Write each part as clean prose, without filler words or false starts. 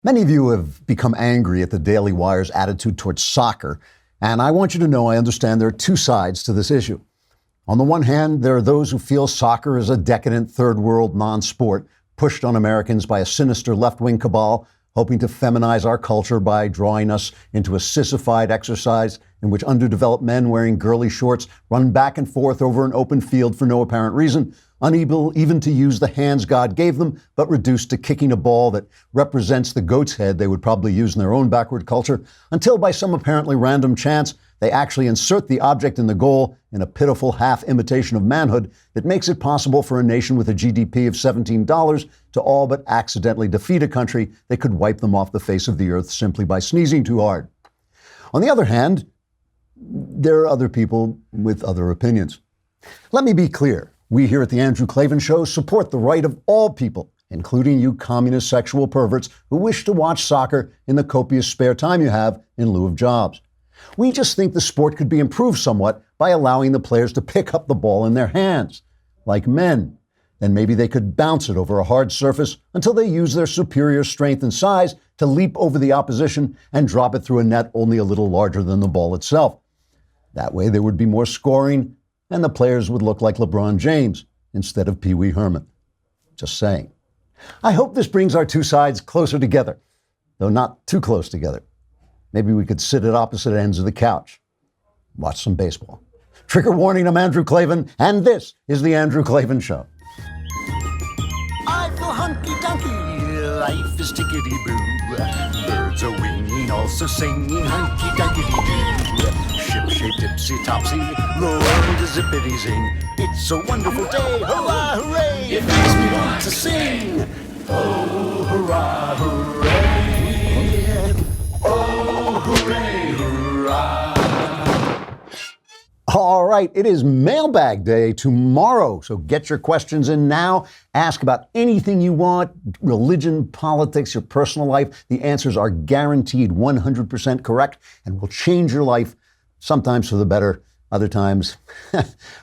Many of you have become angry at the Daily Wire's attitude towards soccer, and I want you to know I understand there are two sides to this issue. On the one hand, there are those who feel soccer is a decadent third world non-sport pushed on Americans by a sinister left-wing cabal hoping to feminize our culture by drawing us into a sissified exercise in which underdeveloped men wearing girly shorts run back and forth over an open field for no apparent reason, unable even to use the hands God gave them, but reduced to kicking a ball that represents the goat's head they would probably use in their own backward culture, until by some apparently random chance, they actually insert the object in the goal in a pitiful half imitation of manhood that makes it possible for a nation with a GDP of $17 to all but accidentally defeat a country that could wipe them off the face of the earth simply by sneezing too hard. On the other hand, there are other people with other opinions. Let me be clear. We here at the Andrew Klavan Show support the right of all people, including you communist sexual perverts who wish to watch soccer in the copious spare time you have in lieu of jobs. We just think the sport could be improved somewhat by allowing the players to pick up the ball in their hands, like men. Then maybe they could bounce it over a hard surface until they use their superior strength and size to leap over the opposition and drop it through a net only a little larger than the ball itself. That way there would be more scoring and the players would look like LeBron James instead of Pee Wee Herman. Just saying. I hope this brings our two sides closer together, though not too close together. Maybe we could sit at opposite ends of the couch, watch some baseball. Trigger warning, I'm Andrew Klavan, and this is The Andrew Klavan Show. I feel hunky-dunky, life is tickety-boo. Birds are winging, also singing hunky-dunky-doo. Ship-shaped, ipsy-topsy, the world is zippity-zing. It's a wonderful day, hurrah, hooray! It makes me want to sing. Oh, hurrah, hooray! Oh, hooray, hurrah! All right, it is mailbag day tomorrow, so get your questions in now. Ask about anything you want, religion, politics, your personal life. The answers are guaranteed 100% correct and will change your life, sometimes for the better, other times.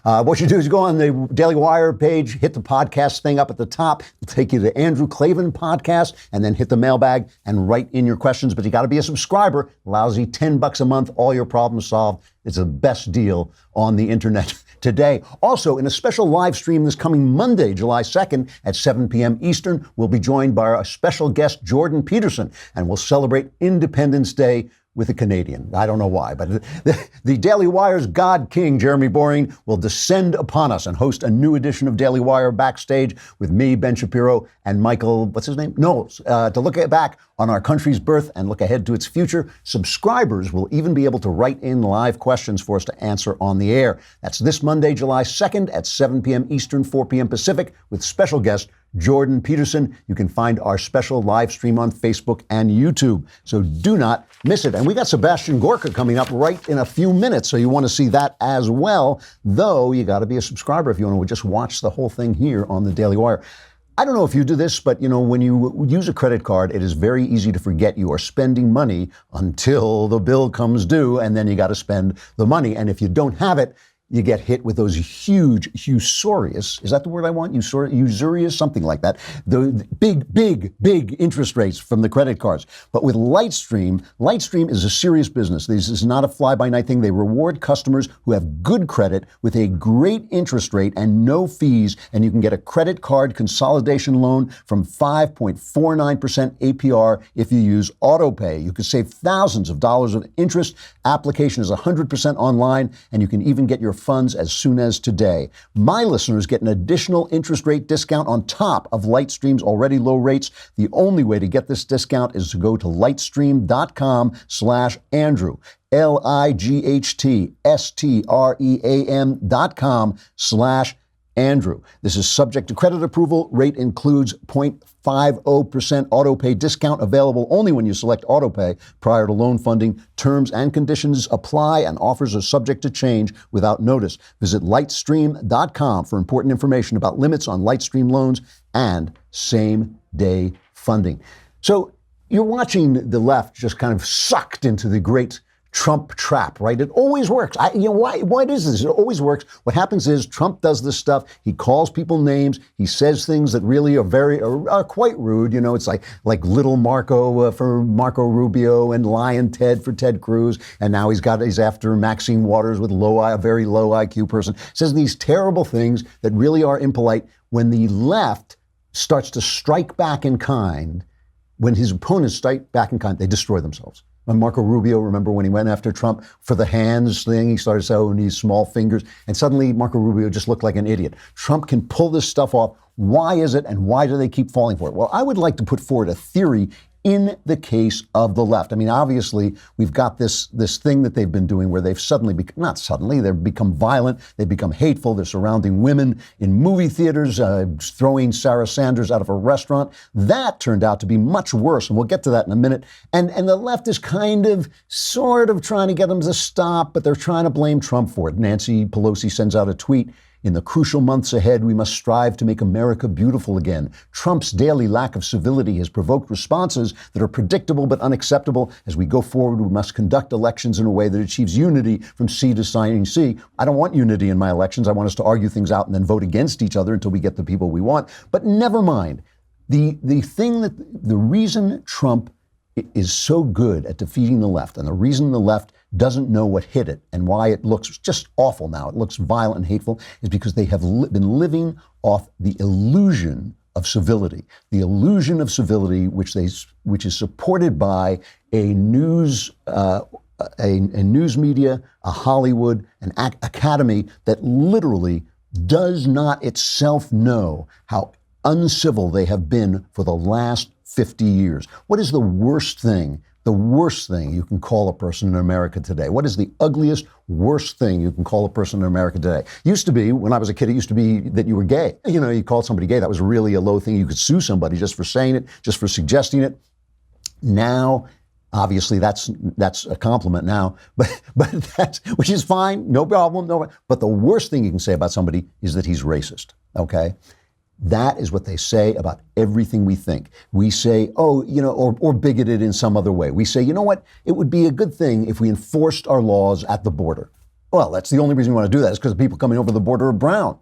What you do is you go on the Daily Wire page, hit the podcast thing up at the top. It'll take you to Andrew Klavan podcast, and then hit the mailbag and write in your questions. But you got to be a subscriber. Lousy $10 a month, all your problems solved. It's the best deal on the internet today. Also, in a special live stream this coming Monday, July 2nd at 7 p.m. Eastern, we'll be joined by our special guest, Jordan Peterson, and we'll celebrate Independence Day with a Canadian. I don't know why, but the Daily Wire's God King, Jeremy Boring, will descend upon us and host a new edition of Daily Wire Backstage with me, Ben Shapiro, and Michael, what's his name? Knowles, to look back on our country's birth and look ahead to its future. Subscribers will even be able to write in live questions for us to answer on the air. That's this Monday, July 2nd at 7 p.m. Eastern, 4 p.m. Pacific with special guest Jordan Peterson. You can find our special live stream on Facebook and YouTube, so do not miss it. And we got Sebastian Gorka coming up right in a few minutes, so you want to see that as well, though you got to be a subscriber if you want to just watch the whole thing here on the Daily Wire. I don't know if you do this, but when you use a credit card, it is very easy to forget you are spending money until the bill comes due, and then you got to spend the money. And if you don't have it, you get hit with those huge, usurious, is that the word I want? Usurious, something like that. The big interest rates from the credit cards. But with Lightstream is a serious business. This is not a fly-by-night thing. They reward customers who have good credit with a great interest rate and no fees. And you can get a credit card consolidation loan from 5.49% APR if you use AutoPay. You could save thousands of dollars of interest. Application is 100% online, and you can even get your funds as soon as today. My listeners get an additional interest rate discount on top of Lightstream's already low rates. The only way to get this discount is to go to lightstream.com/Andrew. lightstream.com/Andrew. This is subject to credit approval. Rate includes 0.50% autopay discount, available only when you select autopay prior to loan funding. Terms and conditions apply, and offers are subject to change without notice. Visit lightstream.com for important information about limits on Lightstream loans and same-day funding. So you're watching the left just kind of sucked into the great Trump trap, right? It always works. Why is this? It always works. What happens is Trump does this stuff. He calls people names. He says things that really are quite rude. It's like little Marco for Marco Rubio and Lion Ted for Ted Cruz. And now he's after Maxine Waters with a very low IQ person. Says these terrible things that really are impolite. When the left starts to strike back in kind, when his opponents strike back in kind, they destroy themselves. When Marco Rubio, remember when he went after Trump for the hands thing, he started saying, oh, he needs small fingers. And suddenly Marco Rubio just looked like an idiot. Trump can pull this stuff off. Why is it, and why do they keep falling for it? Well, I would like to put forward a theory in the case of the left. I mean, obviously, we've got this thing that they've been doing where they've they've become violent, they've become hateful, they're surrounding women in movie theaters, throwing Sarah Sanders out of a restaurant. That turned out to be much worse, and we'll get to that in a minute. And the left is sort of trying to get them to stop, but they're trying to blame Trump for it. Nancy Pelosi sends out a tweet. In the crucial months ahead, we must strive to make America beautiful again. Trump's daily lack of civility has provoked responses that are predictable but unacceptable. As we go forward, we must conduct elections in a way that achieves unity from sea to shining sea. I don't want unity in my elections. I want us to argue things out and then vote against each other until we get the people we want. But never mind. The reason Trump is so good at defeating the left, and the reason the left doesn't know what hit it and why it looks just awful now, it looks violent and hateful, is because they have been living off the illusion of civility. The illusion of civility, which is supported by a news media, a Hollywood, an academy that literally does not itself know how uncivil they have been for the last 50 years. What is the worst thing you can call a person in America today? What is the ugliest, worst thing you can call a person in America today? Used to be, when I was a kid, it used to be that you were gay. You called somebody gay. That was really a low thing. You could sue somebody just for saying it, just for suggesting it. Now, obviously, that's a compliment now, but which is fine, no problem. No, but the worst thing you can say about somebody is that he's racist, okay? That is what they say about everything we think. We say, or bigoted in some other way. We say, you know what? It would be a good thing if we enforced our laws at the border. Well, that's the only reason we want to do that is because the people coming over the border are brown.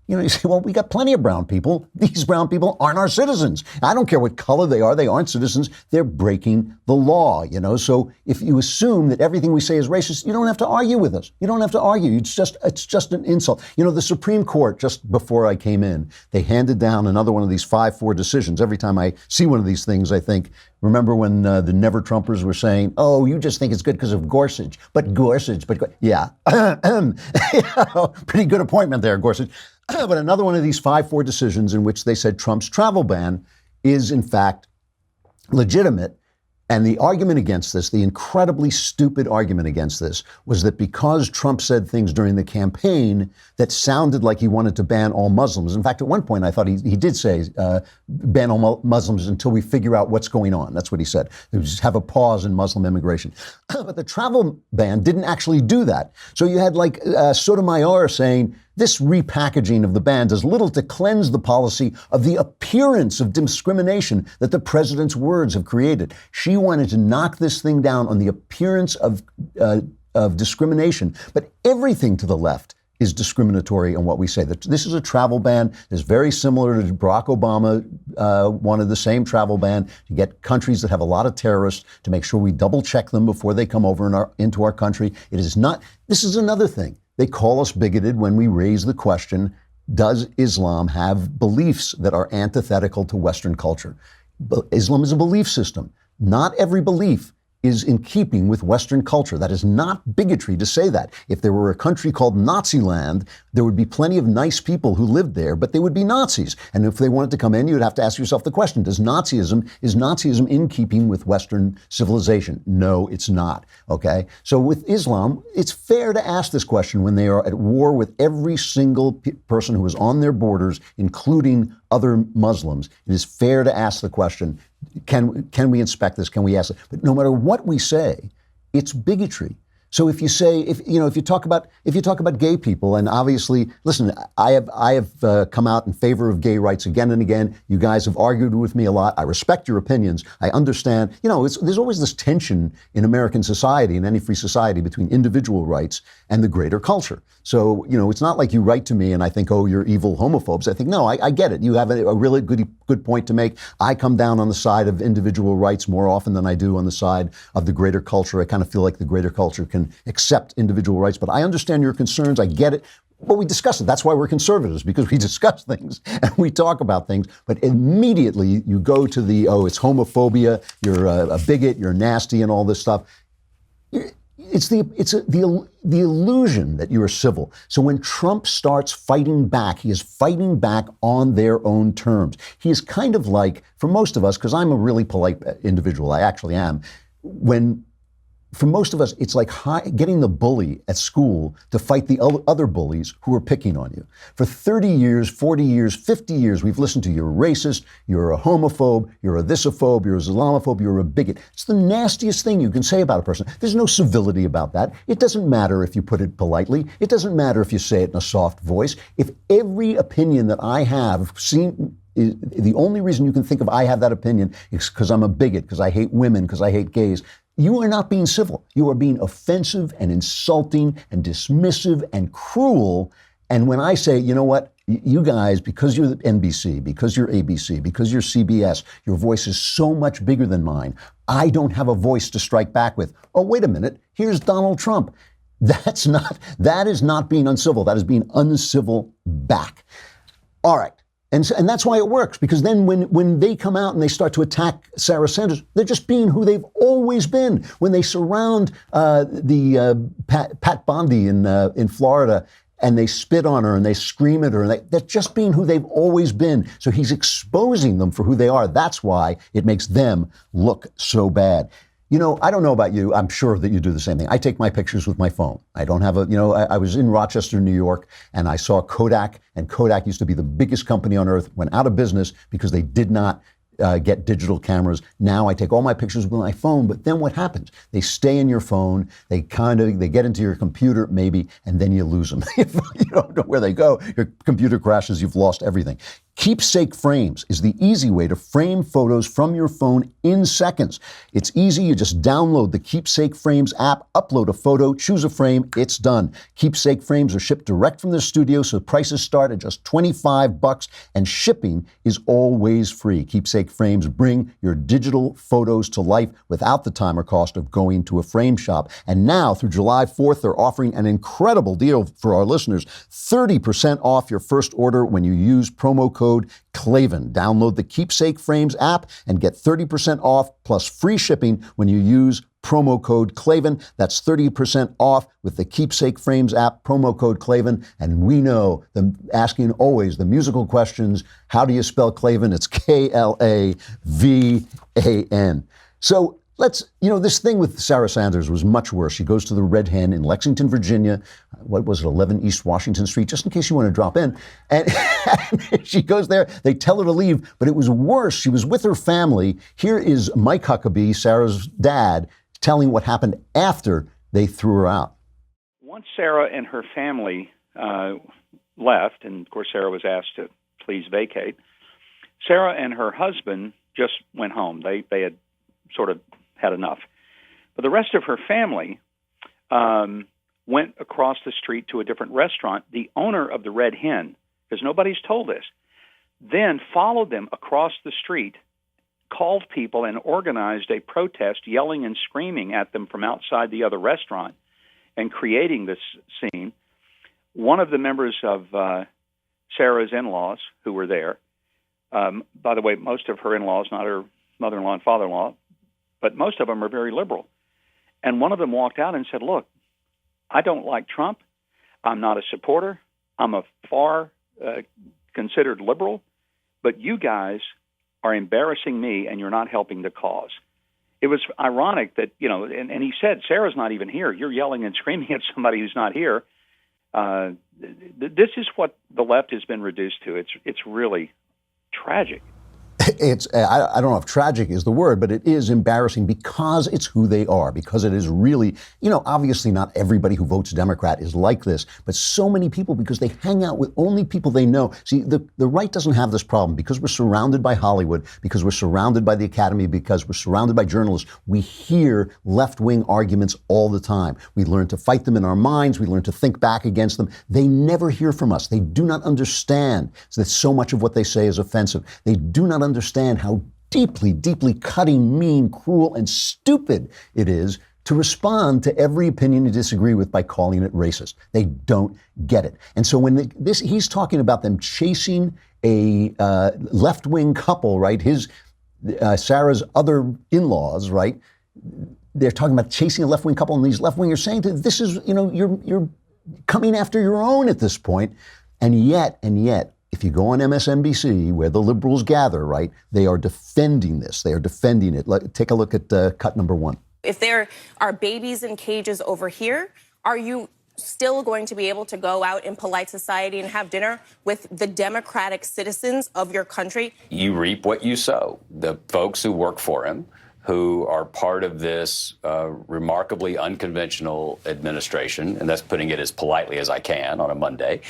You say, well, we got plenty of brown people. These brown people aren't our citizens. I don't care what color they are. They aren't citizens. They're breaking the law, So if you assume that everything we say is racist, you don't have to argue with us. You don't have to argue. It's just an insult. The Supreme Court, just before I came in, they handed down another one of these 5-4 decisions. Every time I see one of these things, I think, remember when the Never Trumpers were saying, oh, you just think it's good because of Gorsuch. Yeah. Pretty good appointment there, Gorsuch. But another one of these 5-4 decisions in which they said Trump's travel ban is, in fact, legitimate. And the argument against this, the incredibly stupid argument against this, was that because Trump said things during the campaign that sounded like he wanted to ban all Muslims. In fact, at one point, I thought he did say ban all Muslims until we figure out what's going on. That's what he said. Just have a pause in Muslim immigration. But the travel ban didn't actually do that. So you had Sotomayor saying, this repackaging of the ban does little to cleanse the policy of the appearance of discrimination that the president's words have created. She wanted to knock this thing down on the appearance of discrimination. But everything to the left is discriminatory on what we say. That this is a travel ban. It's very similar to Barack Obama wanted the same travel ban to get countries that have a lot of terrorists to make sure we double check them before they come over into our country. It is not. This is another thing. They call us bigoted when we raise the question, does Islam have beliefs that are antithetical to Western culture? Islam is a belief system. Not every belief is in keeping with Western culture. That is not bigotry to say that. If there were a country called Nazi land, there would be plenty of nice people who lived there, but they would be Nazis. And if they wanted to come in, you would have to ask yourself the question, is Nazism in keeping with Western civilization? No, it's not. Okay? So with Islam, it's fair to ask this question when they are at war with every single person who is on their borders, including other Muslims. It is fair to ask the question, can we inspect this? Can we ask it? But no matter what we say, it's bigotry. So if you say, if you talk about gay people, and obviously, listen, I have come out in favor of gay rights again and again. You guys have argued with me a lot. I respect your opinions. I understand. There's always this tension in American society, in any free society, between individual rights and the greater culture. So, it's not like you write to me and I think, oh, you're evil homophobes. I think, no, I get it. You have a really good point to make. I come down on the side of individual rights more often than I do on the side of the greater culture. I kind of feel like the greater culture can accept individual rights, but I understand your concerns. I get it. But we discuss it. That's why we're conservatives, because we discuss things and we talk about things. But immediately you go to it's homophobia, you're a bigot, you're nasty, and all this stuff. It's the illusion that you are civil. So when Trump starts fighting back, he is fighting back on their own terms. He is kind of like, for most of us, because I'm a really polite individual, I actually am, for most of us, it's like getting the bully at school to fight the other bullies who are picking on you. For 30 years, 40 years, 50 years, we've listened to you're a racist, you're a homophobe, you're a thisophobe, you're a Islamophobe, you're a bigot. It's the nastiest thing you can say about a person. There's no civility about that. It doesn't matter if you put it politely. It doesn't matter if you say it in a soft voice. If every opinion that I have the only reason you can think of I have that opinion is because I'm a bigot, because I hate women, because I hate gays, you are not being civil. You are being offensive and insulting and dismissive and cruel. And when I say, you know what, you guys, because you're NBC, because you're ABC, because you're CBS, your voice is so much bigger than mine. I don't have a voice to strike back with. Oh, wait a minute. Here's Donald Trump. That is not being uncivil. That is being uncivil back. All right. And that's why it works, because then when they come out and they start to attack Sarah Sanders, they're just being who they've always been. When they surround Pat Bondi in Florida and they spit on her and they scream at her, and they're just being who they've always been. So he's exposing them for who they are. That's why it makes them look so bad. I don't know about you. I'm sure that you do the same thing. I take my pictures with my phone. I don't have I was in Rochester, New York, and I saw Kodak, and Kodak used to be the biggest company on earth, went out of business because they did not get digital cameras. Now I take all my pictures with my phone, but then what happens? They stay in your phone, they get into your computer maybe, and then you lose them. If you don't know where they go, your computer crashes, you've lost everything. Keepsake Frames is the easy way to frame photos from your phone in seconds. It's easy. You just download the Keepsake Frames app, upload a photo, choose a frame, it's done. Keepsake Frames are shipped direct from the studio, so prices start at just $25, and shipping is always free. Keepsake Frames bring your digital photos to life without the time or cost of going to a frame shop. And now, through July 4th, they're offering an incredible deal for our listeners, 30% off your first order when you use promo code Klavan. Download the Keepsake Frames app and get 30% off plus free shipping when you use promo code Klavan. That's 30% off with the Keepsake Frames app, promo code Klavan. And we know them asking always the musical questions. How do you spell Klavan? It's Klavan. So this thing with Sarah Sanders was much worse. She goes to the Red Hen in Lexington, Virginia. What was it, 11 East Washington Street, just in case you want to drop in. And she goes there. They tell her to leave, but it was worse. She was with her family. Here is Mike Huckabee, Sarah's dad, telling what happened after they threw her out. Once Sarah and her family left, and of course Sarah was asked to please vacate, Sarah and her husband just went home. They had sort of had enough. But the rest of her family went across the street to a different restaurant. The owner of the Red Hen, because nobody's told this, then followed them across the street, called people, and organized a protest, yelling and screaming at them from outside the other restaurant and creating this scene. One of the members of Sarah's in-laws who were there, by the way, most of her in-laws, not her mother-in-law and father-in-law, but most of them are very liberal. And one of them walked out and said, look, I don't like Trump. I'm not a supporter. I'm a far considered liberal. But you guys are embarrassing me, and you're not helping the cause. It was ironic that, and he said, Sarah's not even here. You're yelling and screaming at somebody who's not here. This is what the left has been reduced to. It's really tragic. It's, I don't know if tragic is the word, but it is embarrassing because it's who they are, because it is really, obviously not everybody who votes Democrat is like this, but so many people, because they hang out with only people they know. See, the right doesn't have this problem because we're surrounded by Hollywood, because we're surrounded by the Academy, because we're surrounded by journalists. We hear left-wing arguments all the time. We learn to fight them in our minds. We learn to think back against them. They never hear from us. They do not understand that so much of what they say is offensive. They do not understand how deeply, deeply cutting, mean, cruel, and stupid it is to respond to every opinion you disagree with by calling it racist. They don't get it. And so when he's talking about them chasing a left-wing couple, right? Sarah's other in-laws, right? They're talking about chasing a left-wing couple, and these left-wingers saying to this is, you're coming after your own at this point. And yet, if you go on MSNBC, where the liberals gather, right, they are defending this. They are defending it. Take a look at cut number 1. If there are babies in cages over here, are you still going to be able to go out in polite society and have dinner with the democratic citizens of your country? You reap what you sow. The folks who work for him, who are part of this remarkably unconventional administration, and that's putting it as politely as I can on a Monday,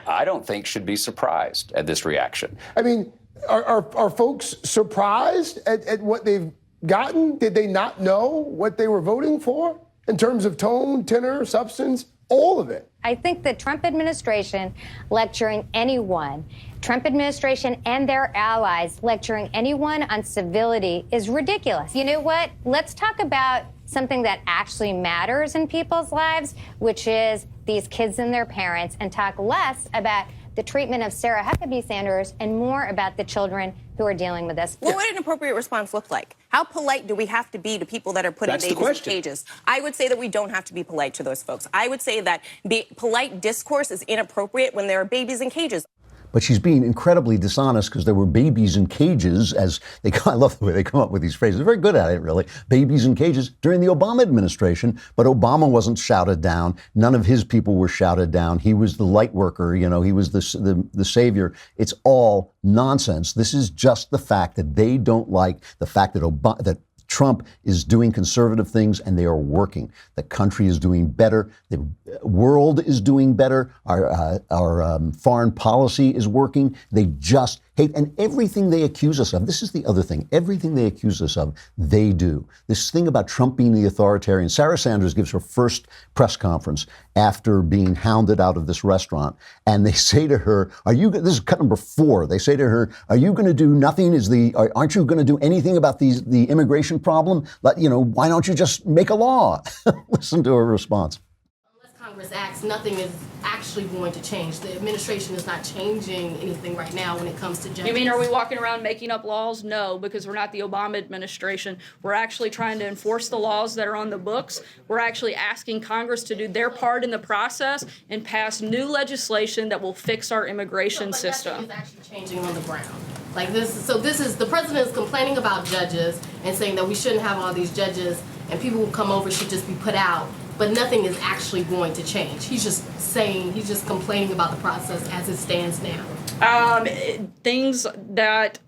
I don't think should be surprised at this reaction. I mean, are folks surprised at what they've gotten? Did they not know what they were voting for in terms of tone, tenor, substance, all of it? I think the Trump administration lecturing anyone, Trump administration and their allies lecturing anyone on civility is ridiculous. You know what? Let's talk about something that actually matters in people's lives, which is these kids and their parents, and talk less about the treatment of Sarah Huckabee Sanders and more about the children who are dealing with this. What would an appropriate response look like? How polite do we have to be to people that are putting babies in cages? I would say that we don't have to be polite to those folks. I would say that polite discourse is inappropriate when there are babies in cages. But she's being incredibly dishonest because there were babies in cages, I love the way they come up with these phrases. They're very good at it, really. Babies in cages during the Obama administration, but Obama wasn't shouted down. None of his people were shouted down. He was the light worker, he was the savior. It's all nonsense. This is just the fact that they don't like the fact that Trump is doing conservative things, and they are working. The country is doing better. The world is doing better. Our foreign policy is working. They just hate, and everything they accuse us of, this is the other thing, everything they accuse us of, they do. This thing about Trump being the authoritarian. Sarah Sanders gives her first press conference after being hounded out of this restaurant, and they say to her, this is cut number 4, they say to her, are you going to do nothing? Aren't you going to do anything about the immigration problem? Why don't you just make a law? Listen to her response. Congress acts, nothing is actually going to change. The administration is not changing anything right now when it comes to justice. You mean, are we walking around making up laws? No, because we're not the Obama administration. We're actually trying to enforce the laws that are on the books. We're actually asking Congress to do their part in the process and pass new legislation that will fix our immigration system. Nothing is actually changing on the ground. The president is complaining about judges and saying that we shouldn't have all these judges and people who come over should just be put out. But nothing is actually going to change. He's just complaining about the process as it stands now. Things that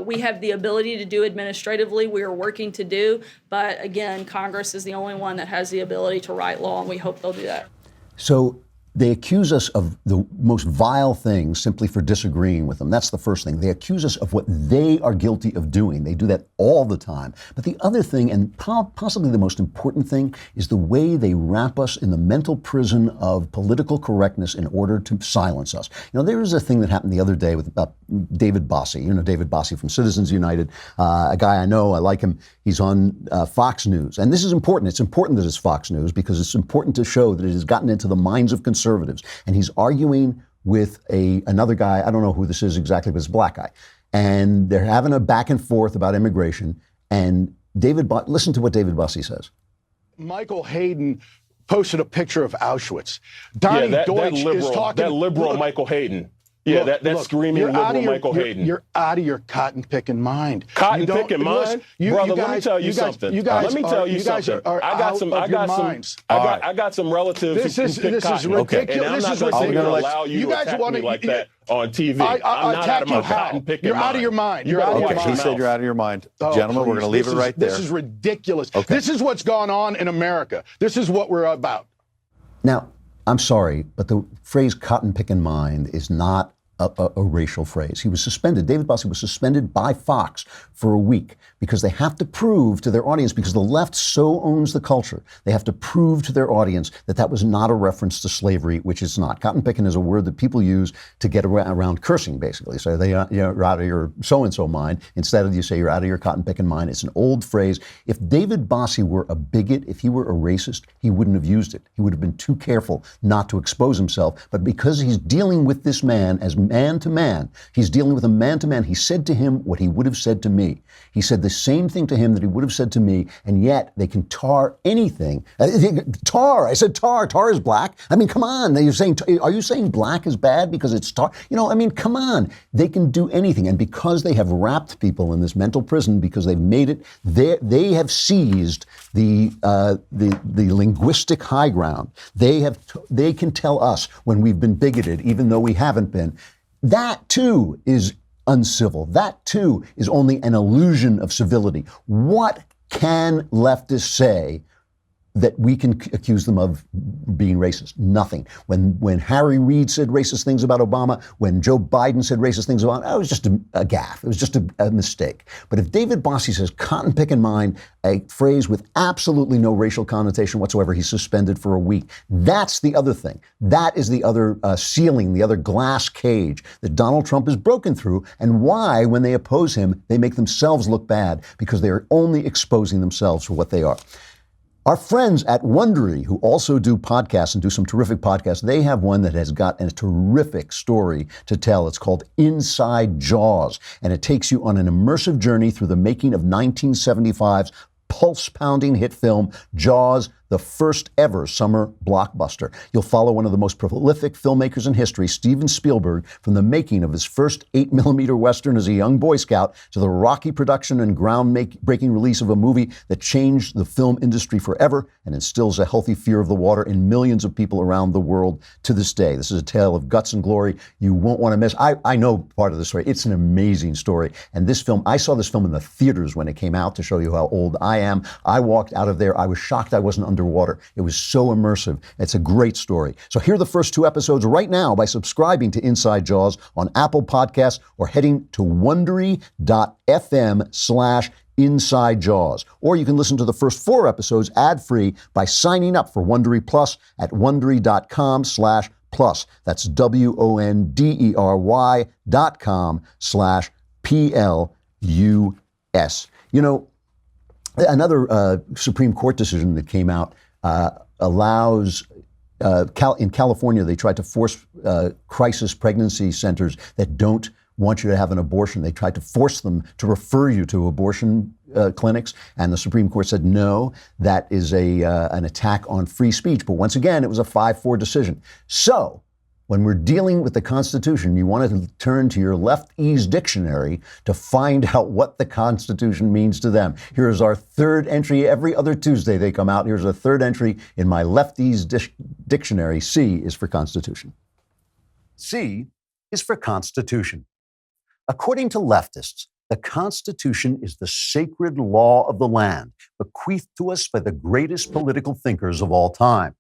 we have the ability to do administratively, we are working to do. But again, Congress is the only one that has the ability to write law, and we hope they'll do that. So they accuse us of the most vile things simply for disagreeing with them. That's the first thing. They accuse us of what they are guilty of doing. They do that all the time. But the other thing, and possibly the most important thing, is the way they wrap us in the mental prison of political correctness in order to silence us. There was a thing that happened the other day with David Bossie. David Bossie from Citizens United, a guy I know, I like him. He's on Fox News. And this is important. It's important that it's Fox News because it's important to show that it has gotten into the minds of conservatives. And he's arguing with another guy. I don't know who this is exactly, but it's a black guy. And they're having a back and forth about immigration. And listen to what David Bossie says. Michael Hayden posted a picture of Auschwitz. Donnie Deutsch is talking. That liberal Michael Hayden. Yeah, that's screaming liberal Michael Hayden. You're out of your cotton picking mind. Cotton picking mind, brother. Let me tell you something. Let me tell you something. I got some relatives who pick cotton. Okay, and I'm not going to allow you to attack me like that on TV. I'm not out of my cotton picking mind. You're out of your mind. You're out of your mind. He said you're out of your mind. Gentlemen, we're going to leave it right there. This is ridiculous. Okay. This is what's gone on in America. This is what we're about. Now, I'm sorry, but the phrase cotton picking mind is not a racial phrase. He was suspended. David Bossie was suspended by Fox for a week because they have to prove to their audience, because the left so owns the culture, they have to prove to their audience that that was not a reference to slavery, which it's not. Cotton picking is a word that people use to get around cursing, basically. So you're out of your so-and-so mind. Instead of you say you're out of your cotton picking mind. It's an old phrase. If David Bossie were a bigot, if he were a racist, he wouldn't have used it. He would have been too careful not to expose himself. But because he's dealing with this man as man to man, he's dealing with a man to man, he said to him what he would have said to me. He said the same thing to him that he would have said to me, and yet they can tar anything. Tar, I said tar. Tar is black. I mean, come on. Are you saying black is bad because it's tar? Come on. They can do anything. And because they have wrapped people in this mental prison, because they've made it, they have seized the linguistic high ground. They can tell us when we've been bigoted, even though we haven't been. That too is uncivil. That too is only an illusion of civility. What can leftists say that we can accuse them of being racist? Nothing. When Harry Reid said racist things about Obama, when Joe Biden said racist things about it was just a gaffe. It was just a mistake. But if David Bossie says cotton picking mind, a phrase with absolutely no racial connotation whatsoever, he's suspended for a week. That's the other thing. That is the other ceiling, the other glass cage that Donald Trump has broken through, and why, when they oppose him, they make themselves look bad, because they are only exposing themselves for what they are. Our friends at Wondery, who also do podcasts and do some terrific podcasts, they have one that has got a terrific story to tell. It's called Inside Jaws, and it takes you on an immersive journey through the making of 1975's pulse-pounding hit film, Jaws, the first ever summer blockbuster. You'll follow one of the most prolific filmmakers in history, Steven Spielberg, from the making of his first 8mm Western as a young Boy Scout to the rocky production and groundbreaking release of a movie that changed the film industry forever and instills a healthy fear of the water in millions of people around the world to this day. This is a tale of guts and glory you won't want to miss. I know part of the story. It's an amazing story. And this film, I saw this film in the theaters when it came out, to show you how old I am. I walked out of there. I was shocked I wasn't underwater. It was so immersive. It's a great story. So hear the first 2 episodes right now by subscribing to Inside Jaws on Apple Podcasts or heading to Wondery.fm/Inside Jaws. Or you can listen to the first 4 episodes ad-free by signing up for Wondery Plus at Wondery.com/plus. That's WONDERY.com/PLUS. You know, another Supreme Court decision that came out allows, in California, they tried to force crisis pregnancy centers that don't want you to have an abortion. They tried to force them to refer you to abortion clinics, and the Supreme Court said no, that is an attack on free speech. But once again, it was a 5-4 decision. So, when we're dealing with the Constitution, you want to turn to your Leftese Dictionary to find out what the Constitution means to them. Here's our third entry. Every other Tuesday they come out. Here's a third entry in my Leftese Dictionary. C is for Constitution. C is for Constitution. According to leftists, the Constitution is the sacred law of the land, bequeathed to us by the greatest political thinkers of all time.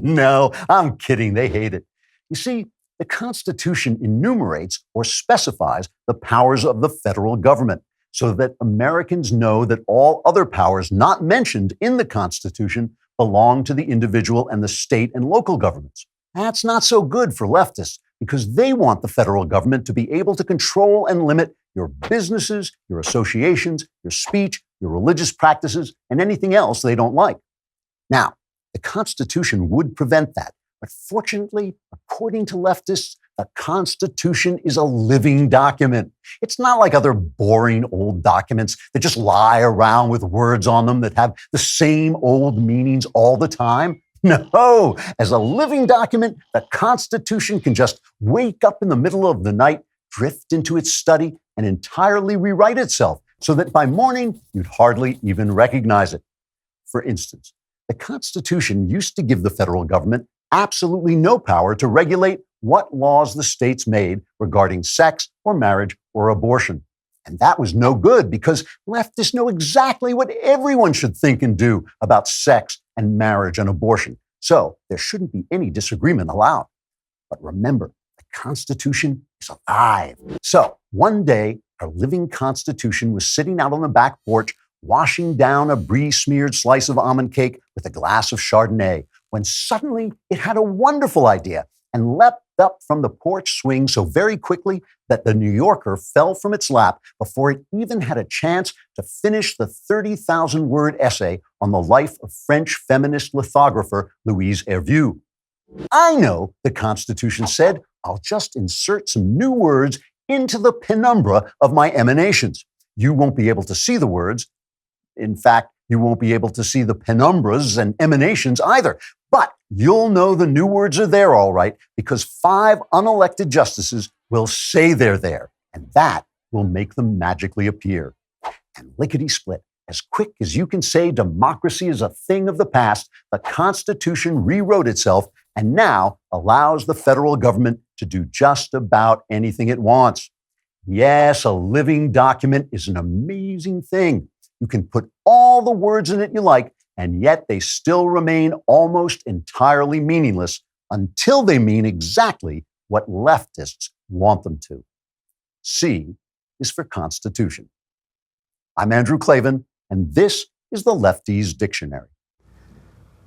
No, I'm kidding. They hate it. You see, the Constitution enumerates or specifies the powers of the federal government so that Americans know that all other powers not mentioned in the Constitution belong to the individual and the state and local governments. That's not so good for leftists, because they want the federal government to be able to control and limit your businesses, your associations, your speech, your religious practices, and anything else they don't like. Now, the Constitution would prevent that. But fortunately, according to leftists, the Constitution is a living document. It's not like other boring old documents that just lie around with words on them that have the same old meanings all the time. No, as a living document, the Constitution can just wake up in the middle of the night, drift into its study, and entirely rewrite itself so that by morning, you'd hardly even recognize it. For instance, the Constitution used to give the federal government absolutely no power to regulate what laws the states made regarding sex or marriage or abortion. And that was no good because leftists know exactly what everyone should think and do about sex and marriage and abortion. So there shouldn't be any disagreement allowed. But remember, the Constitution is alive. So one day, our living Constitution was sitting out on the back porch, washing down a brie-smeared slice of almond cake with a glass of Chardonnay, when suddenly it had a wonderful idea and leapt up from the porch swing so very quickly that the New Yorker fell from its lap before it even had a chance to finish the 30,000-word essay on the life of French feminist lithographer Louise Hervieux. I know the Constitution said I'll just insert some new words into the penumbra of my emanations. You won't be able to see the words. In fact, you won't be able to see the penumbras and emanations either. But you'll know the new words are there all right because 5 unelected justices will say they're there, and that will make them magically appear. And lickety-split, as quick as you can say democracy is a thing of the past, the Constitution rewrote itself and now allows the federal government to do just about anything it wants. Yes, a living document is an amazing thing. You can put all the words in it you like, and yet they still remain almost entirely meaningless until they mean exactly what leftists want them to. C is for Constitution. I'm Andrew Klavan, and this is the Leftese Dictionary.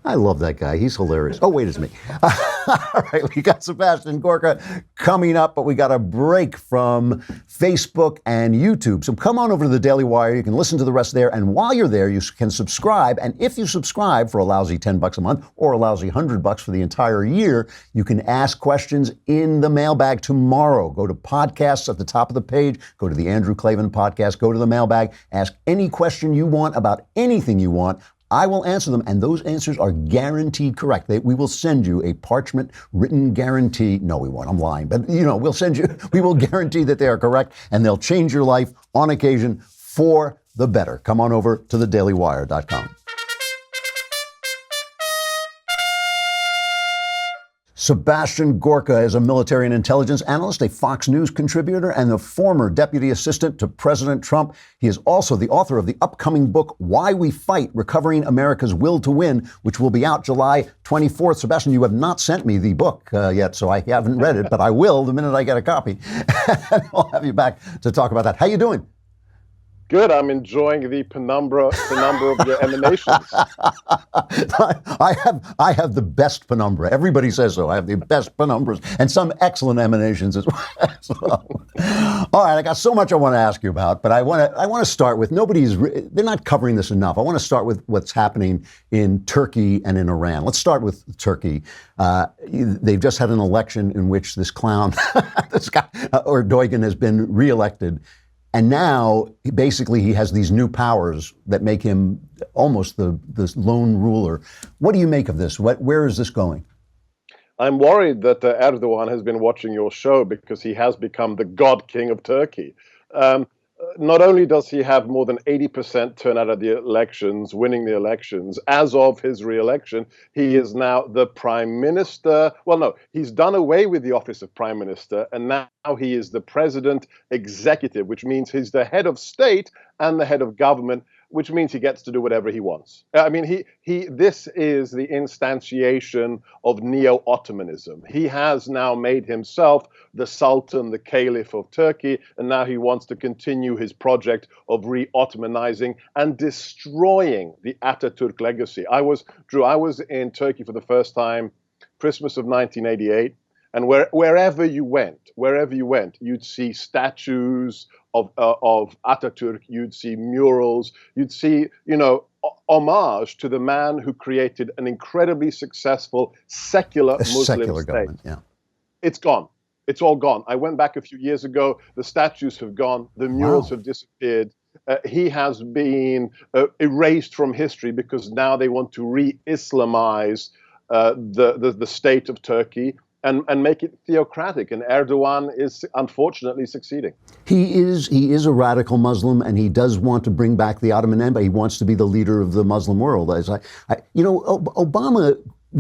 I love that guy. He's hilarious. Oh, wait, it's me. All right, we got Sebastian Gorka coming up, but we got a break from Facebook and YouTube. So come on over to the Daily Wire. You can listen to the rest there. And while you're there, you can subscribe. And if you subscribe for a lousy $10 a month or a lousy $100 for the entire year, you can ask questions in the mailbag tomorrow. Go to podcasts at the top of the page. Go to the Andrew Klavan podcast. Go to the mailbag. Ask any question you want about anything you want. I will answer them, and those answers are guaranteed correct. We will send you a parchment written guarantee. No, we won't. I'm lying. But, we will guarantee that they are correct, and they'll change your life on occasion for the better. Come on over to thedailywire.com. Sebastian Gorka is a military and intelligence analyst, a Fox News contributor, and the former deputy assistant to President Trump. He is also the author of the upcoming book, Why We Fight, Recovering America's Will to Win, which will be out July 24th. Sebastian, you have not sent me the book yet, so I haven't read it, but I will the minute I get a copy. I'll have you back to talk about that. How you doing? Good. I'm enjoying the penumbra of your emanations. I have the best penumbra. Everybody says so. I have the best penumbras and some excellent emanations as well. All right, I got so much I want to ask you about, but I want to start with they're not covering this enough. I want to start with what's happening in Turkey and in Iran. Let's start with Turkey. They've just had an election in which this clown, this guy, Erdogan, has been reelected. And now, basically, he has these new powers that make him almost the lone ruler. What do you make of this? Where is this going? I'm worried that Erdogan has been watching your show because he has become the God King of Turkey. Not only does he have more than 80% turnout at the elections, winning the elections, as of his re-election, he is now the prime minister. Well, no, he's done away with the office of prime minister, and now he is the president executive, which means he's the head of state and the head of government, which means he gets to do whatever he wants. I mean, this is the instantiation of neo-Ottomanism. He has now made himself the Sultan, the Caliph of Turkey, and now he wants to continue his project of re-Ottomanizing and destroying the Ataturk legacy. Drew, I was in Turkey for the first time, Christmas of 1988. And wherever you went, you'd see statues of Ataturk, you'd see murals, you'd see, homage to the man who created an incredibly successful secular Muslim state. Yeah. It's gone. It's all gone. I went back a few years ago. The statues have gone. The murals have disappeared. He has been erased from history because now they want to re-Islamize the state of Turkey and make it theocratic. And Erdogan is unfortunately succeeding. He is a radical Muslim, and he does want to bring back the Ottoman Empire. He wants to be the leader of the Muslim world. As Obama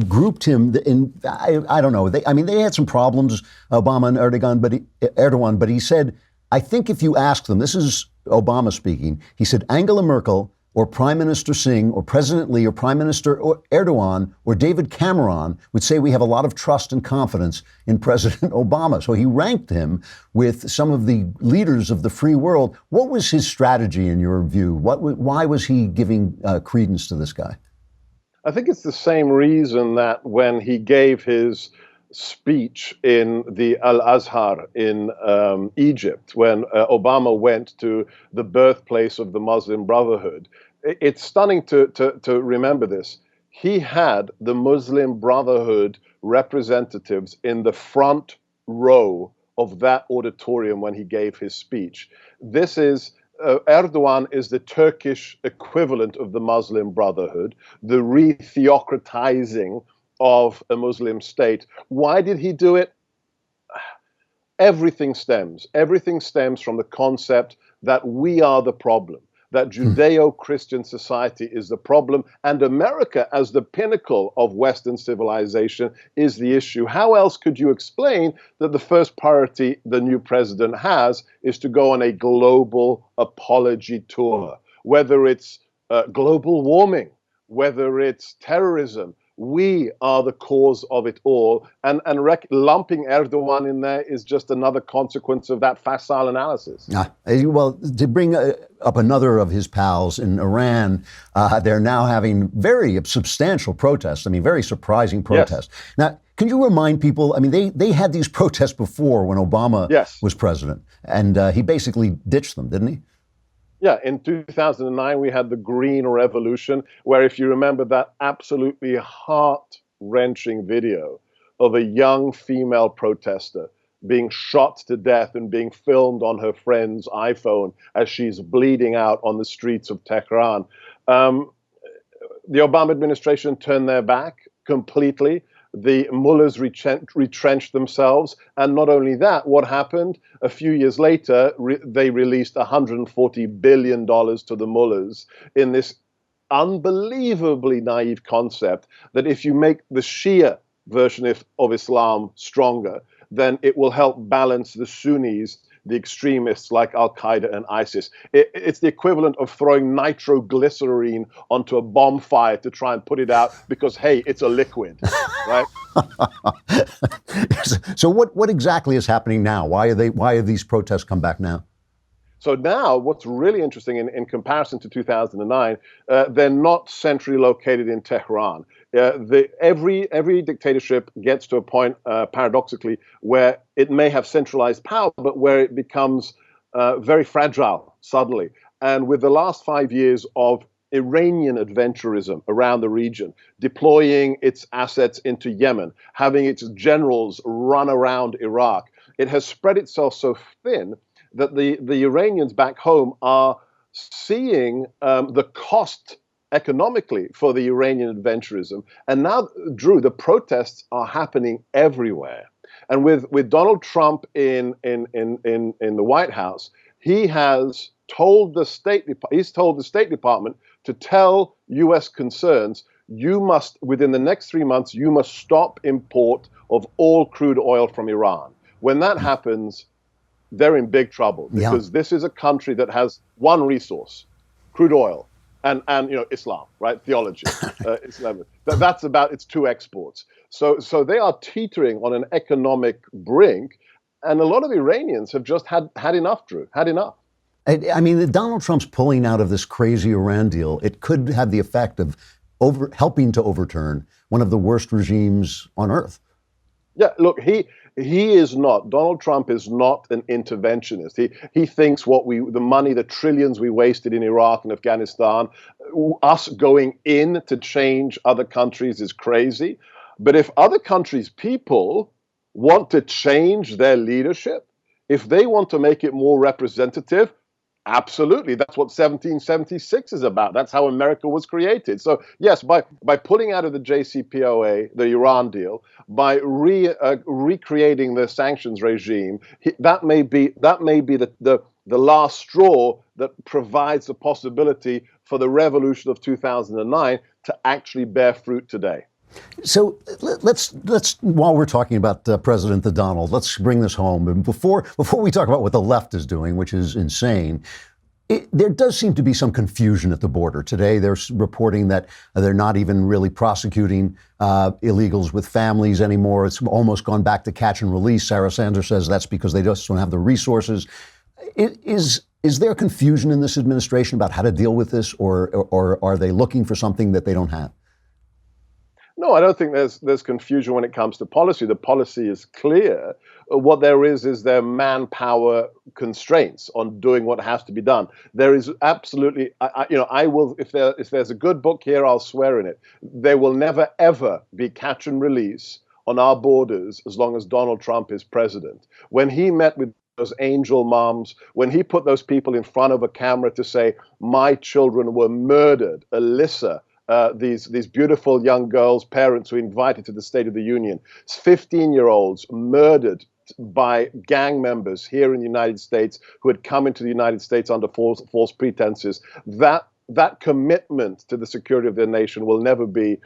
grouped him in, I don't know. They had some problems, Obama and Erdogan, but he said, I think if you ask them, this is Obama speaking, he said Angela Merkel or Prime Minister Singh or President Lee or Prime Minister or Erdogan or David Cameron would say we have a lot of trust and confidence in President Obama. So he ranked him with some of the leaders of the free world. What was his strategy in your view? Why was he giving credence to this guy? I think it's the same reason that when he gave his speech in the Al-Azhar in Egypt, when Obama went to the birthplace of the Muslim Brotherhood, it's stunning to remember this. He had the Muslim Brotherhood representatives in the front row of that auditorium when he gave his speech. This is Erdogan is the Turkish equivalent of the Muslim Brotherhood, the re-theocratizing of a Muslim state. Why did he do it? Everything stems from the concept that we are the problem, that Judeo-Christian society is the problem, and America as the pinnacle of Western civilization is the issue. How else could you explain that the first priority the new president has is to go on a global apology tour, whether it's global warming, whether it's terrorism? We are the cause of it all, and lumping Erdogan in there is just another consequence of that facile analysis. Well, to bring up another of his pals in Iran, they're now having very substantial protests. Very surprising protests. Yes. Now, can you remind people, they had these protests before when Obama was president, and he basically ditched them, didn't he? Yeah, in 2009, we had the Green Revolution, where if you remember that absolutely heart-wrenching video of a young female protester being shot to death and being filmed on her friend's iPhone as she's bleeding out on the streets of Tehran. The Obama administration turned their back completely. The mullahs retrenched themselves. And not only that, what happened? A few years later, they released $140 billion to the mullahs in this unbelievably naive concept that if you make the Shia version of Islam stronger, then it will help balance the Sunnis, the extremists like Al-Qaeda and ISIS. It's the equivalent of throwing nitroglycerine onto a bonfire to try and put it out because, hey, it's a liquid, right? So what exactly is happening now? Why are these protests come back now? So now what's really interesting in comparison to 2009, they're not centrally located in Tehran. Every dictatorship gets to a point, paradoxically, where it may have centralized power, but where it becomes very fragile suddenly. And with the last 5 years of Iranian adventurism around the region, deploying its assets into Yemen, having its generals run around Iraq, it has spread itself so thin that the Iranians back home are seeing the cost economically for the Iranian adventurism. And now, Drew, the protests are happening everywhere. And with Donald Trump in the White House, he has told the State Department to tell U.S. concerns, you must, within the next 3 months, you must stop import of all crude oil from Iran. When that happens, they're in big trouble because this is a country that has one resource, crude oil, and Islam, right? Theology. Islam. That's about its two exports. So they are teetering on an economic brink, and a lot of Iranians have just had enough, Drew, had enough. Donald Trump's pulling out of this crazy Iran deal, it could have the effect of helping to overturn one of the worst regimes on earth. Yeah, look, Donald Trump is not an interventionist. He thinks the money, the trillions we wasted in Iraq and Afghanistan, us going in to change other countries is crazy. But if other countries' people want to change their leadership, if they want to make it more representative, Absolutely. That's what 1776 is about. That's how America was created. So, yes, by pulling out of the JCPOA, the Iran deal, by recreating the sanctions regime, that may be the last straw that provides the possibility for the revolution of 2009 to actually bear fruit today. So let's while we're talking about President Donald, let's bring this home. And before we talk about what the left is doing, which is insane, there does seem to be some confusion at the border. Today, they're reporting that they're not even really prosecuting illegals with families anymore. It's almost gone back to catch and release. Sarah Sanders says that's because they just don't have the resources. Is there confusion in this administration about how to deal with this, or are they looking for something that they don't have? No, I don't think there's confusion when it comes to policy. The policy is clear. What there is their manpower constraints on doing what has to be done. There is absolutely, I will, if there's a good book here, I'll swear in it. There will never ever be catch and release on our borders as long as Donald Trump is president. When he met with those angel moms, when he put those people in front of a camera to say, my children were murdered, Alyssa, these beautiful young girls' parents who invited to the State of the Union, 15-year-olds murdered by gang members here in the United States who had come into the United States under false pretenses. That commitment to the security of their nation will never be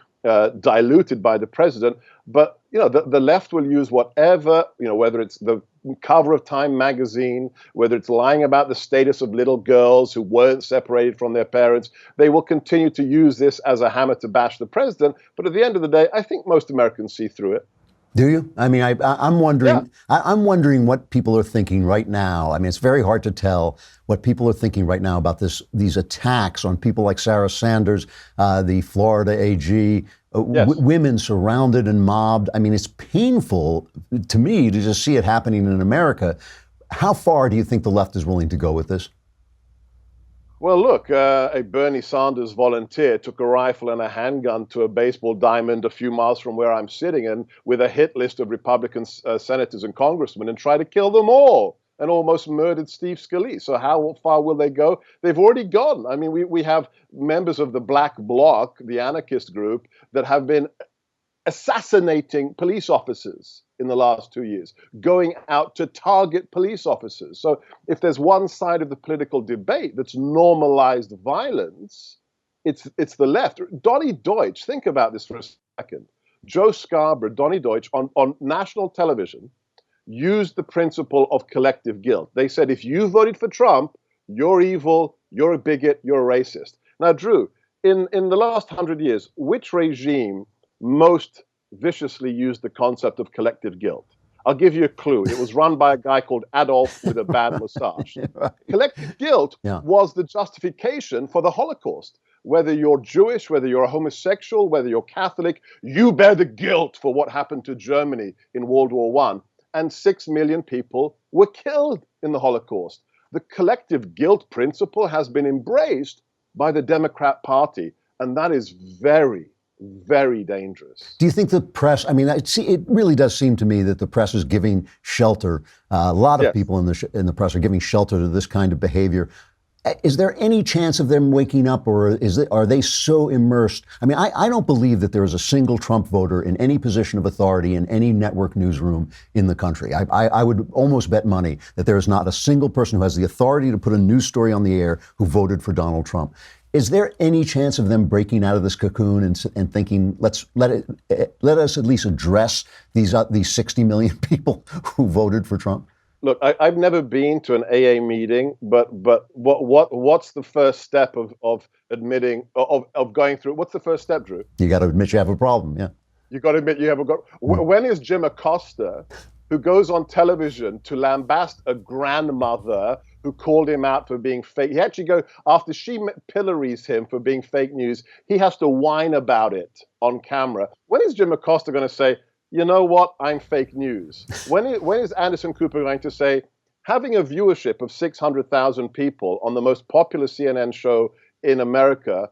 diluted by the president. But the left will use whatever, whether it's the cover of Time magazine, whether it's lying about the status of little girls who weren't separated from their parents, they will continue to use this as a hammer to bash the president. But at the end of the day, I think most Americans see through it. Do you? I mean, I'm wondering. Yeah. I'm wondering what people are thinking right now. I mean, it's very hard to tell what people are thinking right now about these attacks on people like Sarah Sanders, the Florida AG, yes. Women surrounded and mobbed. I mean, it's painful to me to just see it happening in America. How far do you think the left is willing to go with this? Well, look, a Bernie Sanders volunteer took a rifle and a handgun to a baseball diamond a few miles from where I'm sitting, and with a hit list of Republican senators and congressmen, and tried to kill them all, and almost murdered Steve Scalise. So how far will they go? They've already gone. I mean, we have members of the Black Bloc, the anarchist group, that have been assassinating police officers in the last 2 years, going out to target police officers. So if there's one side of the political debate that's normalized violence, it's the left. Donny Deutsch, think about this for a second. Joe Scarborough, Donny Deutsch, on national television, used the principle of collective guilt. They said, if you voted for Trump, you're evil, you're a bigot, you're a racist. Now, Drew, in the last 100 years, which regime most viciously used the concept of collective guilt? I'll give you a clue. It was run by a guy called Adolf with a bad mustache. Right. Collective guilt was the justification for the Holocaust. Whether you're Jewish, whether you're a homosexual, whether you're Catholic, you bear the guilt for what happened to Germany in World War I. And 6 million people were killed in the Holocaust. The collective guilt principle has been embraced by the Democrat Party, and that is very, very dangerous. Do you think the press, I mean, it really does seem to me that the press is giving shelter. A lot of people in the press are giving shelter to this kind of behavior. Is there any chance of them waking up, or are they so immersed? I mean, I don't believe that there is a single Trump voter in any position of authority in any network newsroom in the country. I would almost bet money that there is not a single person who has the authority to put a news story on the air who voted for Donald Trump. Is there any chance of them breaking out of this cocoon and thinking, let us at least address these 60 million people who voted for Trump? Look, I've never been to an AA meeting, but what's the first step of admitting of going through? What's the first step, Drew? You got to admit you have a problem. Yeah. You got to admit you have a problem. When is Jim Acosta, who goes on television to lambast a grandmother who called him out for being fake? He actually after she pillories him for being fake news, he has to whine about it on camera. When is Jim Acosta going to say, you know what, I'm fake news? When is Anderson Cooper going to say, having a viewership of 600,000 people on the most popular CNN show in America,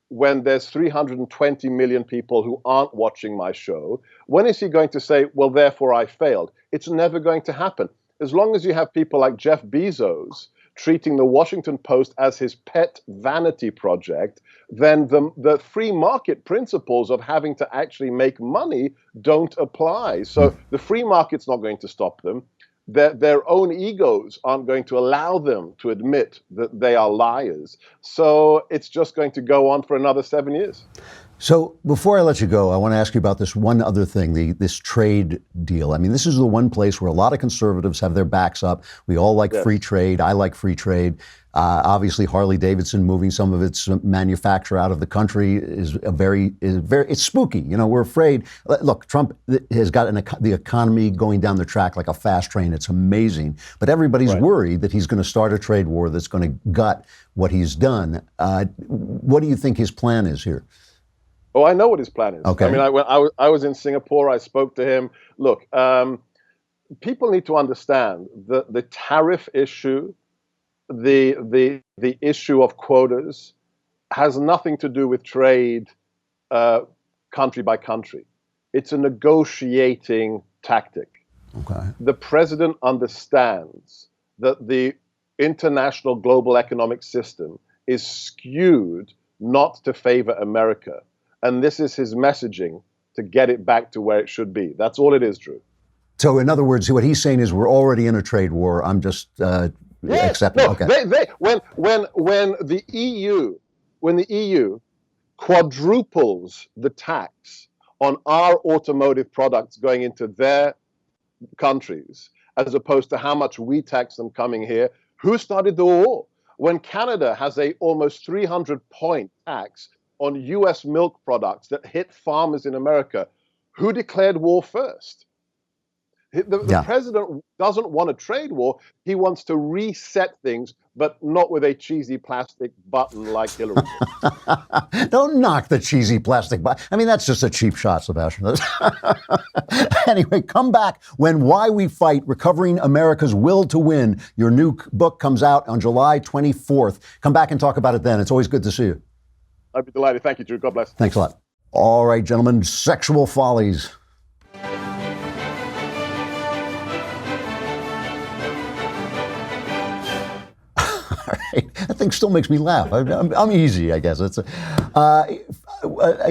when there's 320 million people who aren't watching my show, when is he going to say, well, therefore I failed? It's never going to happen. As long as you have people like Jeff Bezos treating the Washington Post as his pet vanity project, then the free market principles of having to actually make money don't apply. So the free market's not going to stop them. Their own egos aren't going to allow them to admit that they are liars. So it's just going to go on for another 7 years. So before I let you go, I want to ask you about this one other thing, this trade deal. I mean, this is the one place where a lot of conservatives have their backs up. We all like free trade. I like free trade. Obviously, Harley-Davidson moving some of its manufacture out of the country is it's spooky. You know, we're afraid. Look, Trump has got the economy going down the track like a fast train. It's amazing. But everybody's worried that he's going to start a trade war that's going to gut what he's done. What do you think his plan is here? Oh, I know what his plan is. Okay. I mean, when I was in Singapore, I spoke to him. Look, people need to understand that the tariff issue, the issue of quotas, has nothing to do with trade country by country. It's a negotiating tactic. Okay. The president understands that the international global economic system is skewed not to favor America. And this is his messaging to get it back to where it should be. That's all it is, Drew. So in other words, what he's saying is we're already in a trade war. I'm just accepting. No, Okay. When the EU quadruples the tax on our automotive products going into their countries, as opposed to how much we tax them coming here, who started the war? When Canada has a almost 300-point tax on U.S. milk products that hit farmers in America, who declared war first? The president doesn't want a trade war. He wants to reset things, but not with a cheesy plastic button like Hillary did. Don't knock the cheesy plastic button. I mean, that's just a cheap shot, Sebastian. Anyway, come back when Why We Fight, Recovering America's Will to Win. Your new book comes out on July 24th. Come back and talk about it then. It's always good to see you. I'd be delighted. Thank you, Drew. God bless. Thanks a lot. All right, gentlemen, sexual follies. All right. That thing still makes me laugh. I'm easy, I guess. It's a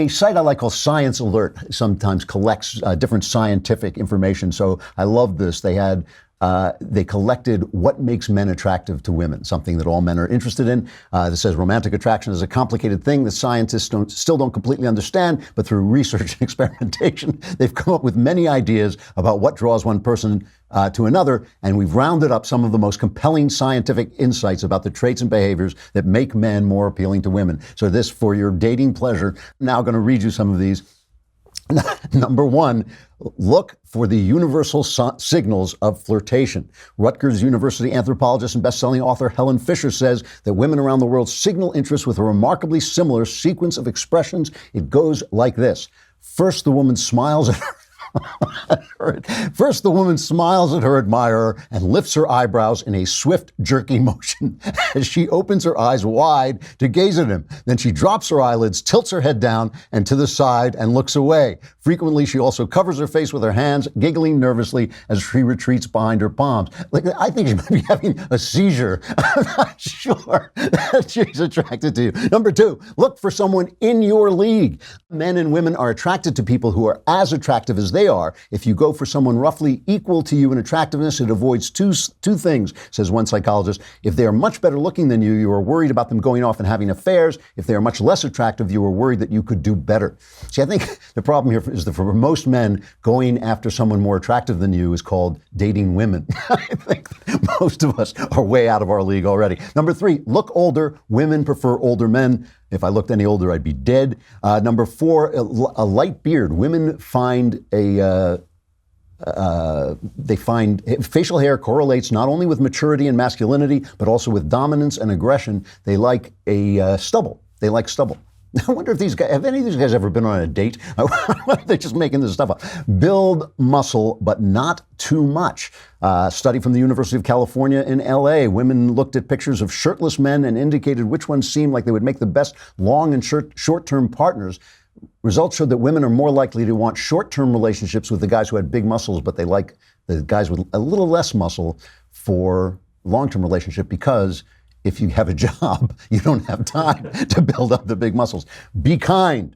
site I like called Science Alert sometimes collects different scientific information. So I love this. They collected what makes men attractive to women, something that all men are interested in. This says romantic attraction is a complicated thing that scientists still don't completely understand, but through research and experimentation, they've come up with many ideas about what draws one person to another, and we've rounded up some of the most compelling scientific insights about the traits and behaviors that make men more appealing to women. So this, for your dating pleasure, I'm now going to read you some of these. Number one, look for the universal signals of flirtation. Rutgers University anthropologist and best-selling author Helen Fisher says that women around the world signal interest with a remarkably similar sequence of expressions. It goes like this. First, the woman smiles at her. First, the woman smiles at her admirer and lifts her eyebrows in a swift, jerky motion as she opens her eyes wide to gaze at him. Then she drops her eyelids, tilts her head down and to the side, and looks away. Frequently, she also covers her face with her hands, giggling nervously as she retreats behind her palms. Like, I think she might be having a seizure. I'm not sure that she's attracted to you. Number two, look for someone in your league. Men and women are attracted to people who are as attractive as they are. If you go for someone roughly equal to you in attractiveness, it avoids two things, says one psychologist. If they are much better looking than you, you are worried about them going off and having affairs. If they are much less attractive, you are worried that you could do better. See, I think the problem here is that for most men, going after someone more attractive than you is called dating women. I think most of us are way out of our league already. Number three, look older. Women prefer older men. If I looked any older, I'd be dead. Number four, a light beard. Women find facial hair correlates not only with maturity and masculinity, but also with dominance and aggression. They like a stubble. They like stubble. I wonder if have any of these guys ever been on a date? They're just making this stuff up. Build muscle, but not too much. Study from the University of California in LA. Women looked at pictures of shirtless men and indicated which ones seemed like they would make the best long and short-term partners. Results showed that women are more likely to want short-term relationships with the guys who had big muscles, but they like the guys with a little less muscle for long-term relationship because if you have a job, you don't have time to build up the big muscles. Be kind.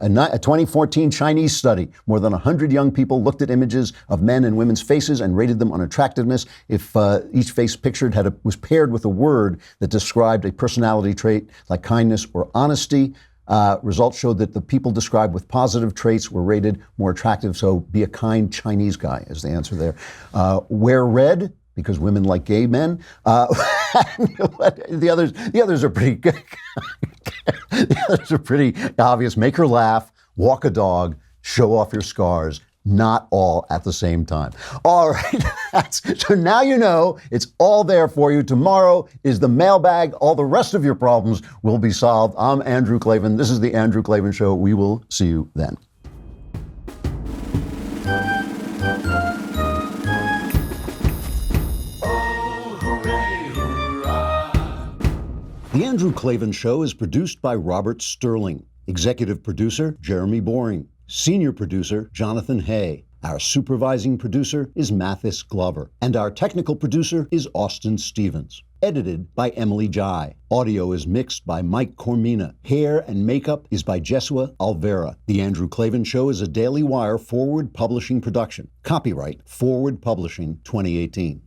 A 2014 Chinese study, more than 100 young people looked at images of men and women's faces and rated them on attractiveness. If each face pictured was paired with a word that described a personality trait like kindness or honesty, results showed that the people described with positive traits were rated more attractive. So be a kind Chinese guy is the answer there. Wear red, because women like gay men. The others are pretty good. The others are pretty obvious. Make her laugh, walk a dog, show off your scars. Not all at the same time. All right, so now you know it's all there for you. Tomorrow is the mailbag. All the rest of your problems will be solved. I'm Andrew Klavan. This is the Andrew Klavan Show. We will see you then. The Andrew Klavan Show is produced by Robert Sterling. Executive producer, Jeremy Boring. Senior producer, Jonathan Hay. Our supervising producer is Mathis Glover. And our technical producer is Austin Stevens. Edited by Emily Jai. Audio is mixed by Mike Cormina. Hair and makeup is by Jesua Alvera. The Andrew Klavan Show is a Daily Wire Forward Publishing production. Copyright Forward Publishing 2018.